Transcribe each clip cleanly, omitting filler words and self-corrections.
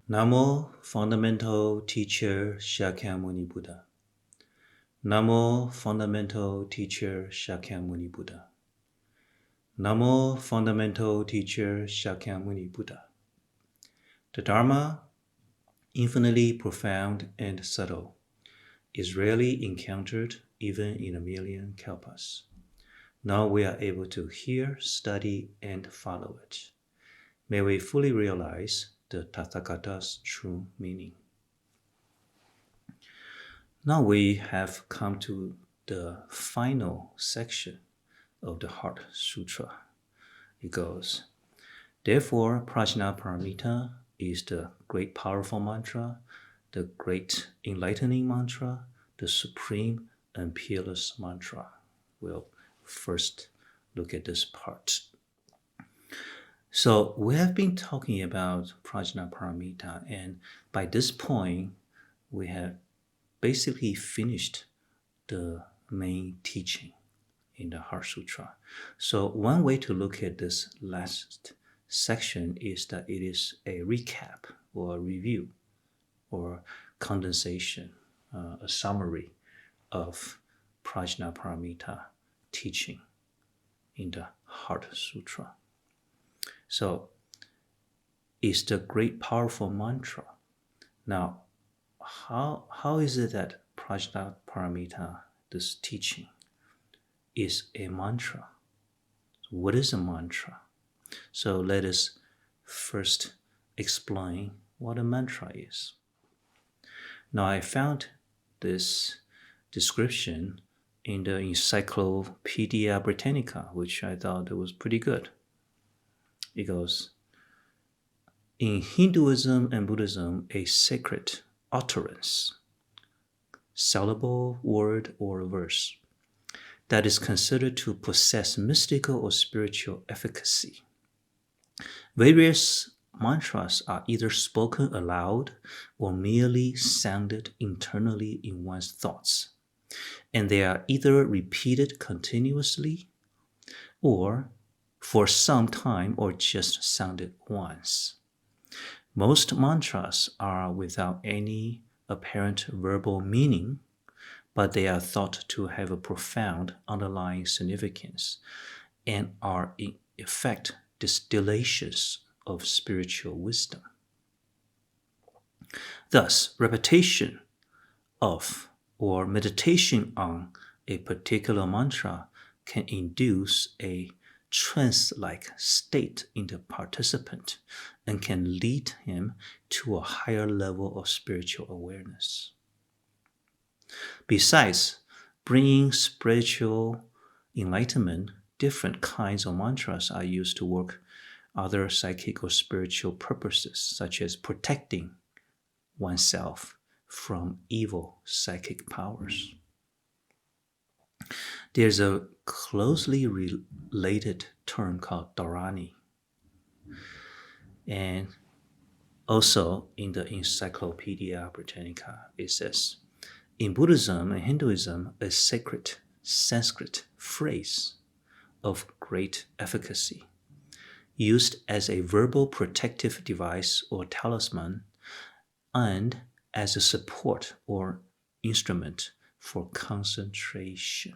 Namo Fundamental Teacher Shakyamuni Buddha. Namo Fundamental Teacher Shakyamuni Buddha. Namo Fundamental Teacher Shakyamuni Buddha. The Dharma, infinitely profound and subtle, is rarely encountered even in a million kalpas. Now we are able to hear, study, and follow it. May we fully realize the Tathagata's true meaning. Now we have come to the final section of the Heart Sutra. It goes, therefore, Prajnaparamita is the great powerful mantra, the great enlightening mantra, the supreme and peerless mantra. We'll first look at this part. So we have been talking about Prajnaparamita, and by this point, we have basically finished the main teaching in the Heart Sutra. So one way to look at this last section is that it is a recap or a review or condensation, a summary of Prajnaparamita teaching in the Heart Sutra. So it's the great powerful mantra. Now, how is it that Prajnaparamita, this teaching, is a mantra? What is a mantra? So let us first explain what a mantra is. Now I found this description in the Encyclopedia Britannica, which I thought was pretty good. It goes, in Hinduism and Buddhism, a sacred utterance, syllable, word, or verse that is considered to possess mystical or spiritual efficacy. Various mantras are either spoken aloud or merely sounded internally in one's thoughts, and they are either repeated continuously or for some time or just sounded once. Most mantras are without any apparent verbal meaning, but they are thought to have a profound underlying significance and are in effect distillations of spiritual wisdom. Thus, repetition of or meditation on a particular mantra can induce a trance-like state in the participant and can lead him to a higher level of spiritual awareness. Besides bringing spiritual enlightenment, different kinds of mantras are used to work other psychic or spiritual purposes, such as protecting oneself from evil psychic powers. There's a closely related term called dharani. And also in the Encyclopedia Britannica, it says, in Buddhism and Hinduism, a sacred Sanskrit phrase of great efficacy, used as a verbal protective device or talisman and as a support or instrument for concentration.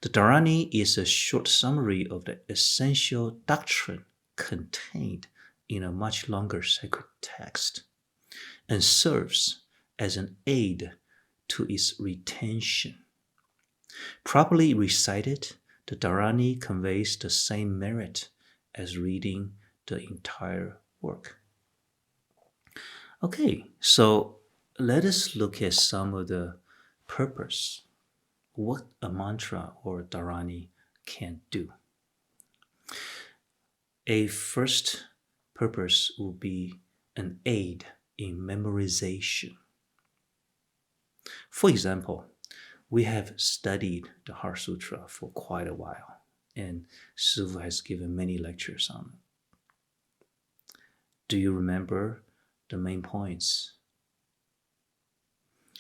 The Dharani is a short summary of the essential doctrine contained in a much longer sacred text and serves as an aid to its retention. Properly recited, the Dharani conveys the same merit as reading the entire work. Okay, so let us look at some of the purpose, what a mantra or dharani can do. A first purpose will be an aid in memorization. For example, we have studied the Heart Sutra for quite a while, and Shifu has given many lectures on it. Do you remember the main points?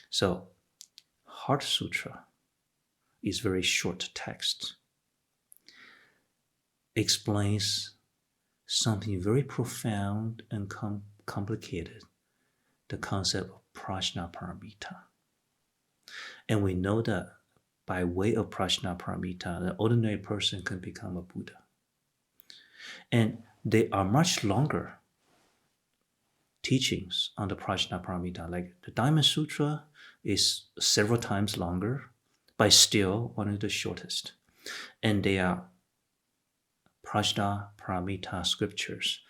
So, Heart Sutra is very short text. Explains something very profound and complicated the concept of prajnaparamita. And we know that by way of prajnaparamita, the ordinary person can become a Buddha. And they are much longer teachings on the prajnaparamita. Like the Diamond Sutra is several times longer, but still one of the shortest. And they are prajnaparamita scriptures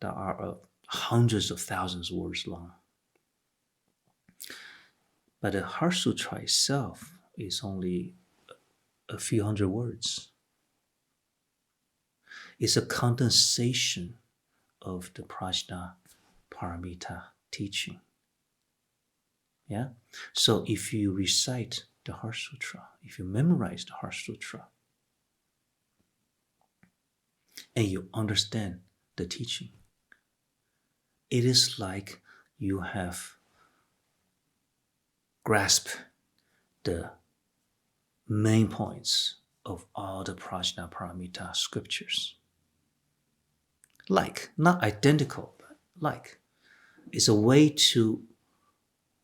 that are hundreds of thousands of words long. But the Heart Sutra itself is only a few hundred words. It's a condensation of the prajnaparamita teaching. Yeah? So if you recite the Heart Sutra, if you memorize the Heart Sutra, and you understand the teaching, it is like you have grasped the main points of all the prajnaparamita scriptures. Like, not identical, but like. It's a way to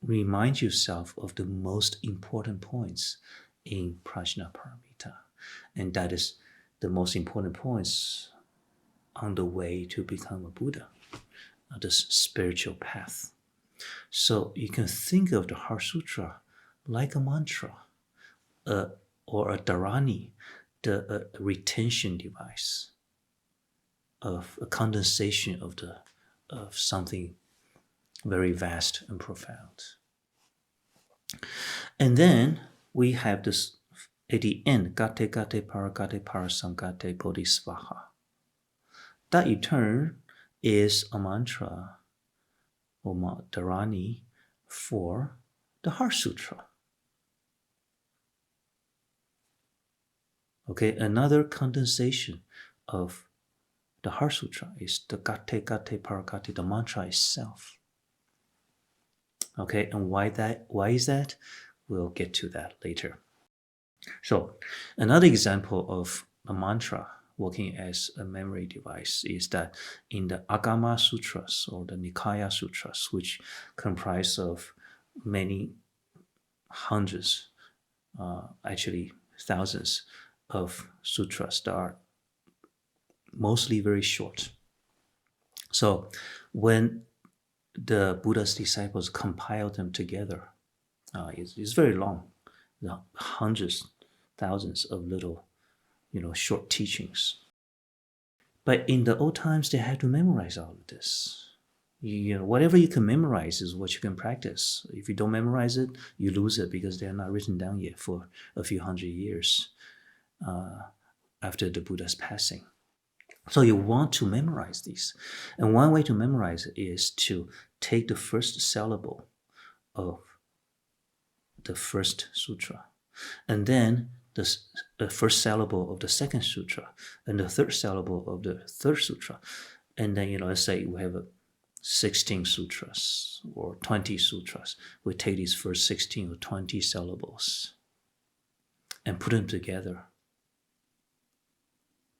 remind yourself of the most important points in prajnaparamita. And that is the most important points on the way to become a Buddha, this spiritual path. So you can think of the Heart Sutra like a mantra, or a dharani, the retention device of a condensation of something very vast and profound. And then we have this at the end, gate gate paragate parasamgate bodhisvaha. That in turn is a mantra or dharani for the Heart Sutra. Okay, another condensation of the Heart Sutra is the gate gate paragate, the mantra itself. Okay, and why is that? We'll get to that later. So, another example of a mantra working as a memory device is that in the Agama Sutras or the Nikaya Sutras, which comprise of many hundreds, actually thousands of sutras that are mostly very short. So when the Buddha's disciples compile them together, it's very long, hundreds, thousands of little, short teachings. But in the old times, they had to memorize all of this. Whatever you can memorize is what you can practice. If you don't memorize it, you lose it because they're not written down yet for a few hundred years after the Buddha's passing. So you want to memorize these. And one way to memorize it is to take the first syllable of the first sutra, and then the first syllable of the second sutra, and the third syllable of the third sutra. And then, let's say we have 16 sutras or 20 sutras. We take these first 16 or 20 syllables and put them together.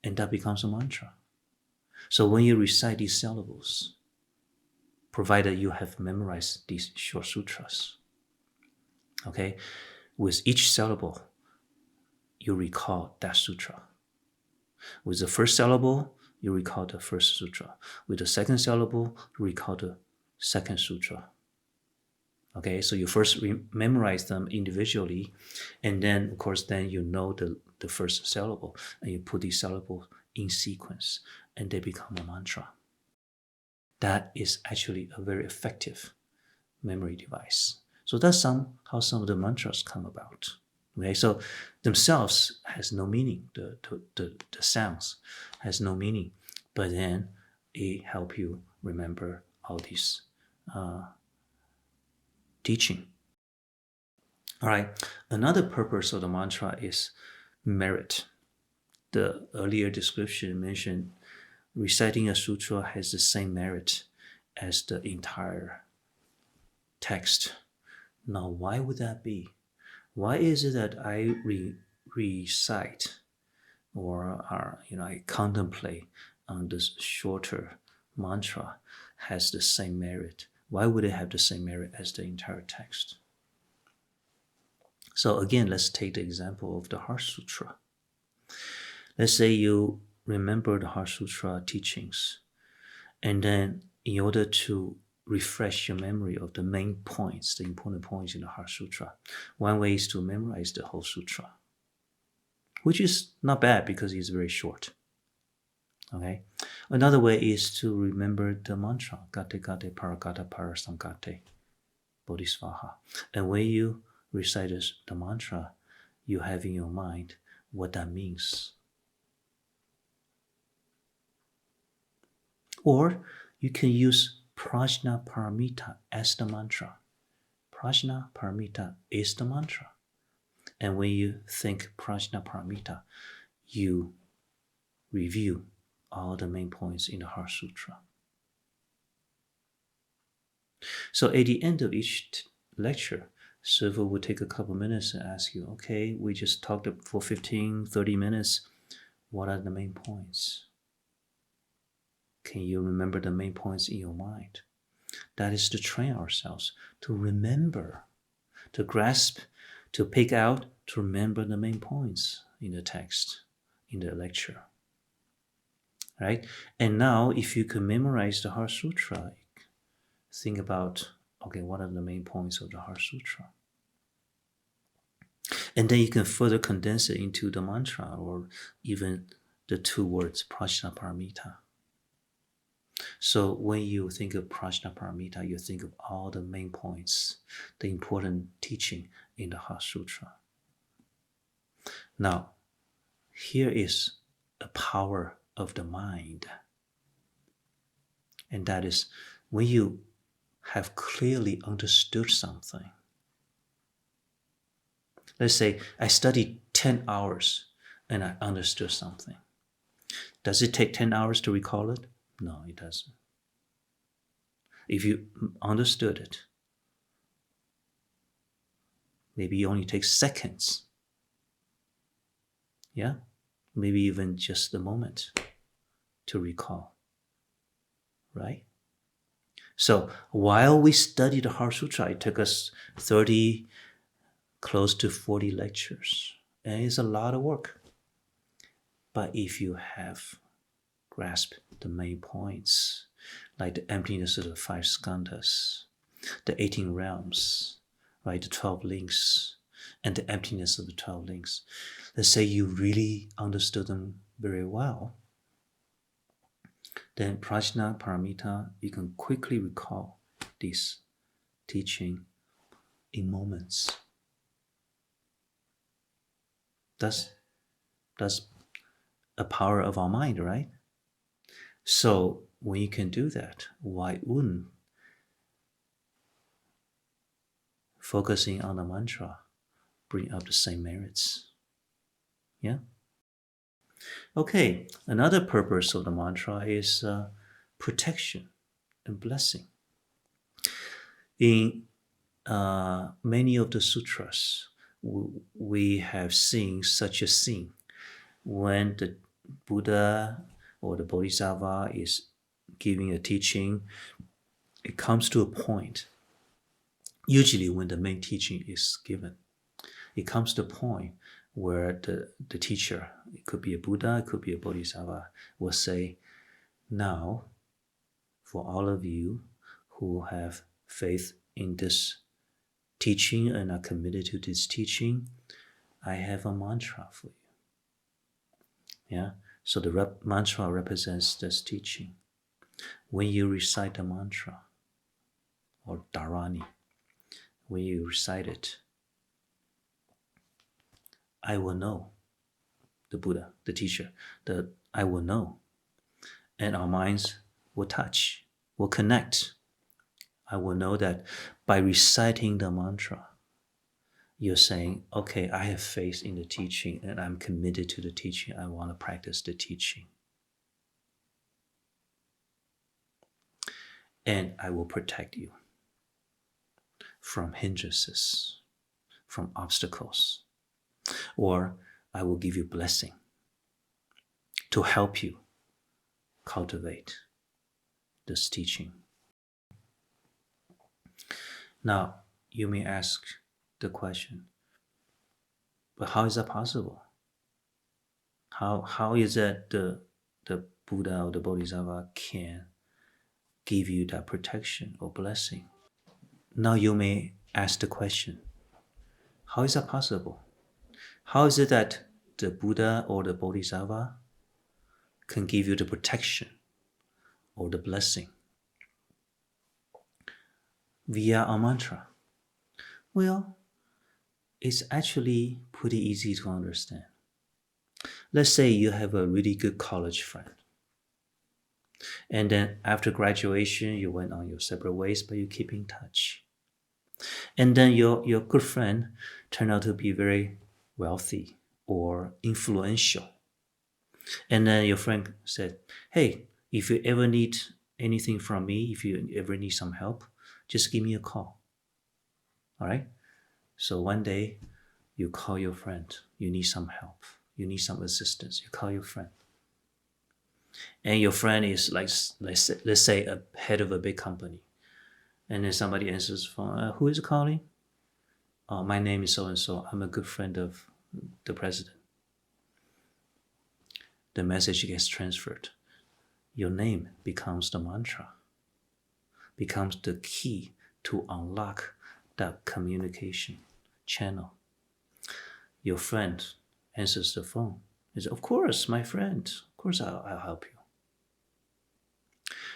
And that becomes a mantra. So when you recite these syllables, provided you have memorized these short sutras, okay, with each syllable, you recall that sutra. With the first syllable, you recall the first sutra. With the second syllable, you recall the second sutra. Okay, so you first memorize them individually, and then, of course, then you know the first syllable, and you put these syllables in sequence, and they become a mantra. That is actually a very effective memory device. So that's how some of the mantras come about. Okay, so themselves has no meaning. The sounds has no meaning, but then it help you remember all these teaching. All right, another purpose of the mantra is merit. The earlier description mentioned reciting a sutra has the same merit as the entire text. Now, why would that be? Why is it that I recite or I contemplate on this shorter mantra has the same merit? Why would it have the same merit as the entire text? So again, let's take the example of the Heart Sutra. Let's say you remember the Heart Sutra teachings, and then in order to refresh your memory of the main points, the important points in the Heart Sutra, one way is to memorize the whole sutra, which is not bad because it's very short. Okay. Another way is to remember the mantra, Gate Gate Paragata Parasamgate Bodhisvaha. And when you recite the mantra, you have in your mind what that means. Or you can use Prajna Paramita as the mantra. Prajna Paramita is the mantra. And when you think Prajna Paramita, you review all the main points in the Heart Sutra. So at the end of each lecture, Shifu will take a couple minutes and ask you, okay, we just talked for 15, 30 minutes. What are the main points? Can you remember the main points in your mind? That is to train ourselves to remember, to grasp, to pick out, to remember the main points in the text, in the lecture. Right? And now, if you can memorize the Heart Sutra, think about, okay, what are the main points of the Heart Sutra? And then you can further condense it into the mantra or even the two words, Prajna Paramita. So when you think of Prajna Paramita, you think of all the main points, the important teaching in the Heart Sutra. Now, here is the power of the mind. And that is when you have clearly understood something. Let's say I studied 10 hours and I understood something. Does it take 10 hours to recall it? No, it doesn't. If you understood it, maybe it only takes seconds. Yeah? Maybe even just a moment to recall. Right? So while we study the Heart Sutra, it took us 30, close to 40 lectures. And it's a lot of work. But if you have grasped the main points, like the emptiness of the 5 skandhas, the 18 realms, right, the 12 links, and the emptiness of the 12 links. Let's say you really understood them very well. Then Prajna Paramita, you can quickly recall this teaching in moments. That's a power of our mind, right? So when you can do that, why wouldn't focusing on the mantra bring up the same merits? Yeah? Okay, another purpose of the mantra is protection and blessing. In many of the sutras, we have seen such a scene when the Buddha or the Bodhisattva is giving a teaching. It comes to a point, usually when the main teaching is given, it comes to a point where the teacher, it could be a Buddha, it could be a Bodhisattva, will say, now, for all of you who have faith in this teaching and are committed to this teaching, I have a mantra for you. Yeah, so the mantra represents this teaching. When you recite the mantra, or dharani, when you recite it, I will know, the Buddha, the teacher, that I will know. And our minds will touch, will connect. I will know that by reciting the mantra, you're saying, okay, I have faith in the teaching and I'm committed to the teaching. I want to practice the teaching. And I will protect you from hindrances, from obstacles. Or I will give you blessing to help you cultivate this teaching. Now, you may ask the question, but how is that possible? How is that the Buddha or the Bodhisattva can give you that protection or blessing? Now you may ask the question, how is that possible? How is it that the Buddha or the Bodhisattva can give you the protection or the blessing via a mantra? Well, it's actually pretty easy to understand. Let's say you have a really good college friend. And then after graduation, you went on your separate ways, but you keep in touch. And then your good friend turned out to be very wealthy or influential. And then your friend said, hey, if you ever need anything from me, if you ever need some help, just give me a call. All right? So one day you call your friend, you need some help, you need some assistance, you call your friend. And your friend is like, let's say a head of a big company. And then somebody answers the phone, who is calling? My name is so-and-so. I'm a good friend of the president. The message gets transferred. Your name becomes the mantra, becomes the key to unlock that communication channel. Your friend answers the phone. He says, of course, my friend. Of course, I'll help you.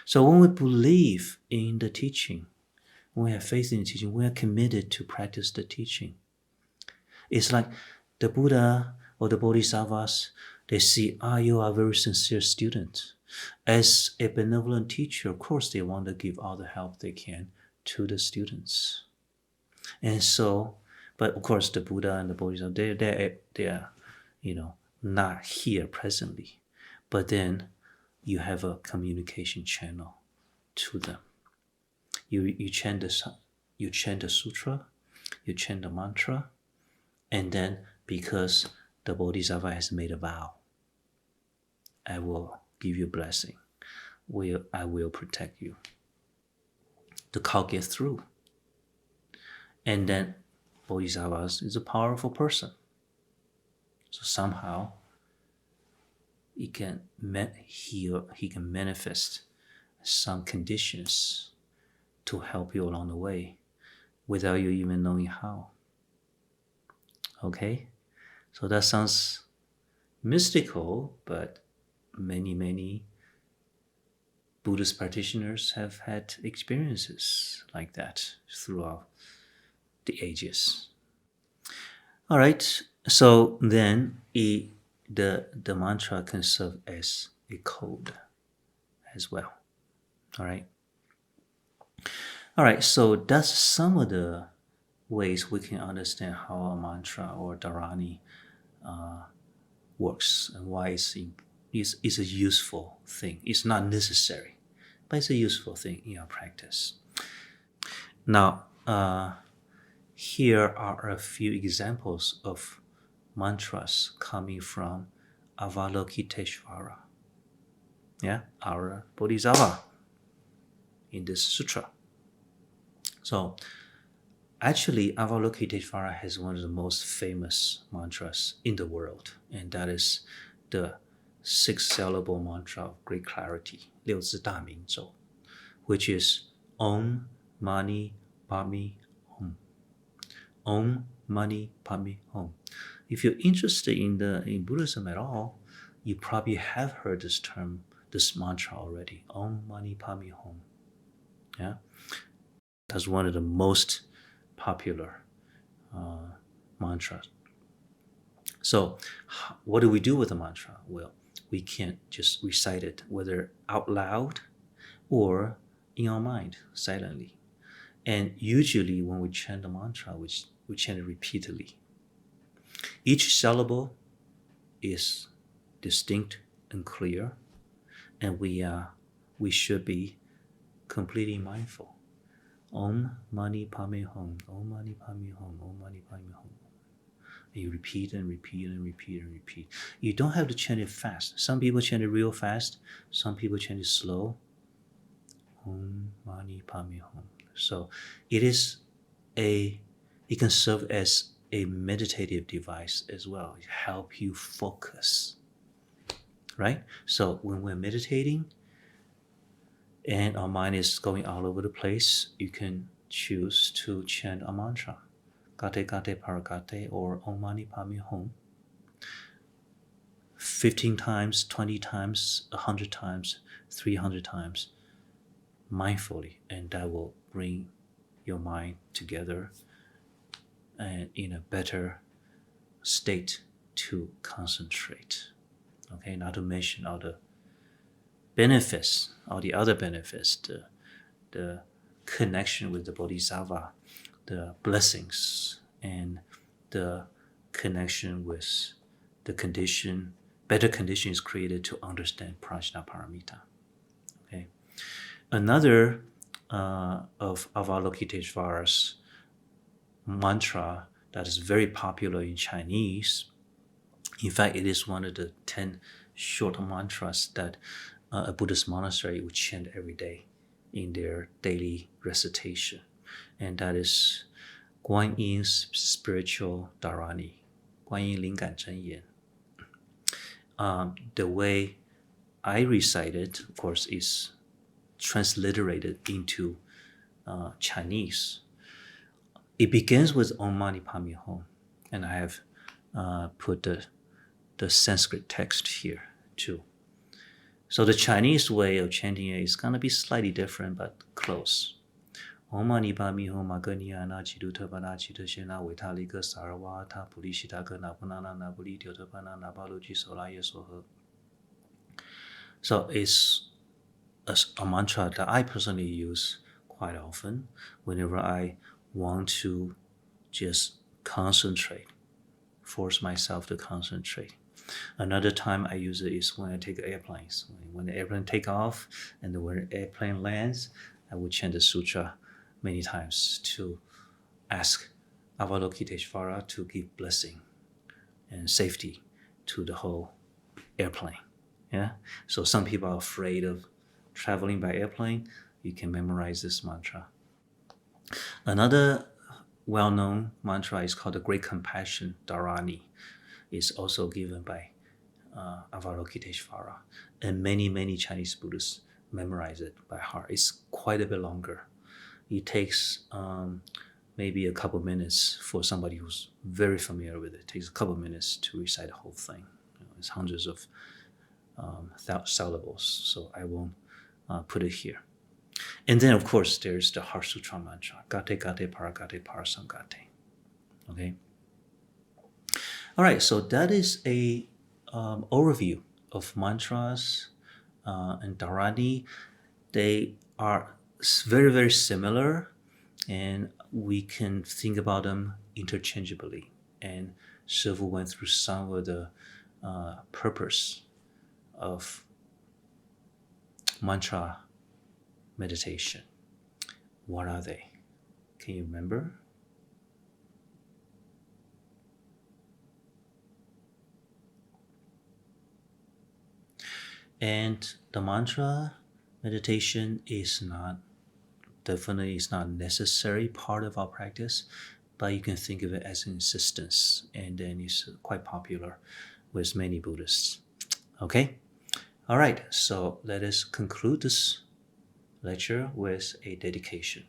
So when we believe in the teaching, when we have faith in the teaching, we are committed to practice the teaching. It's like the Buddha or the Bodhisattvas, they see, you are a very sincere student. As a benevolent teacher, of course, they want to give all the help they can to the students. And so, but of course, the Buddha and the Bodhisattva, they are, not here presently. But then you have a communication channel to them. You chant the sutra, you chant the mantra, and then because the Bodhisattva has made a vow, I will give you a blessing. I will protect you. The call gets through. And then Bodhisattva is a powerful person. So somehow he can manifest some conditions to help you along the way without you even knowing how. Okay? So that sounds mystical, but many Buddhist practitioners have had experiences like that throughout the ages. All right, so then the mantra can serve as a code as well. All right, so that's some of the ways we can understand how a mantra or dharani works and why it's a useful thing. It's not necessary, but it's a useful thing in our practice. Now, here are a few examples of mantras coming from Avalokiteshvara, our Bodhisattva in this sutra. So, actually, Avalokiteshvara has one of the most famous mantras in the world, and that is the 6-syllable mantra of great clarity, 六字大明咒, which is Om Mani Padme Hum. Om Mani Padme Hum. If you're interested in Buddhism at all, you probably have heard this mantra already. Om Mani Padme Hum. Yeah, that's one of the most popular mantras. So, what do we do with the mantra? Well, we can just recite it, whether out loud or in our mind, silently. And usually, when we chant the mantra, we chant it repeatedly. Each syllable is distinct and clear, and we should be completely mindful. Om Mani Padme Hum, Om Mani Padme Hum, Om Mani Padme Hum. You repeat and repeat and repeat and repeat. You don't have to chant it fast. Some people chant it real fast. Some people chant it slow. Hum Mani Padme Hum. So it can serve as a meditative device as well. It help you focus, right? So when we're meditating and our mind is going all over the place, you can choose to chant a mantra, Gate Gate Paragate or Om Mani Padme Hum, 15 times, 20 times, 100 times, 300 times, mindfully, and that will bring your mind together and in a better state to concentrate. Okay, not to mention all the benefits, all the other benefits, the connection with the Bodhisattva, the blessings, and the connection with the condition, better condition is created to understand Prajnaparamita. Okay. Another of Avalokiteshvara's mantra that is very popular in Chinese, in fact, it is one of the 10 short mantras that a Buddhist monastery would chant every day in their daily recitation. And that is Guan Yin's spiritual dharani, Guan Yin Lingan Zhen Yan. The way I recite it, of course, is transliterated into Chinese. It begins with Om Mani Padme Hum, and I have put the Sanskrit text here too. So the Chinese way of chanting it is going to be slightly different, but close. Om Mani Padme Hum Aganya Na Chiduta Bana Chitashena Vitalika Saravata Pulishitaka Napunana Nabuli Tyotapana Nabaluji Solaya Soha. So it's a mantra that I personally use quite often whenever I want to just concentrate, force myself to concentrate. Another time I use it is when I take airplanes. When the airplane take off and when the airplane lands, I would chant the sutra many times to ask Avalokiteshvara to give blessing and safety to the whole airplane. Yeah. So some people are afraid of traveling by airplane. You can memorize this mantra. Another well-known mantra is called the Great Compassion Dharani. It's also given by Avalokiteshvara. And many Chinese Buddhists memorize it by heart. It's quite a bit longer. It takes maybe a couple minutes for somebody who's very familiar with it. It takes a couple minutes to recite the whole thing. It's hundreds of syllables, so I won't put it here. And then, of course, there's the Heart Sutra mantra, Gate Gate Paragate Parasangate. Okay. All right, so that is a overview of mantras and dharani. They are very similar, and we can think about them interchangeably. And Shifu went through some of the purpose of mantra meditation. What are they? Can you remember? And the mantra meditation is definitely not necessary part of our practice, but you can think of it as an insistence, and then it's quite popular with many Buddhists. Okay? All right, so let us conclude this lecture with a dedication.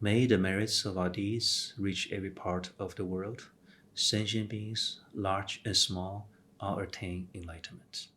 May the merits of our deeds reach every part of the world. Sentient beings, large and small, all attain enlightenment.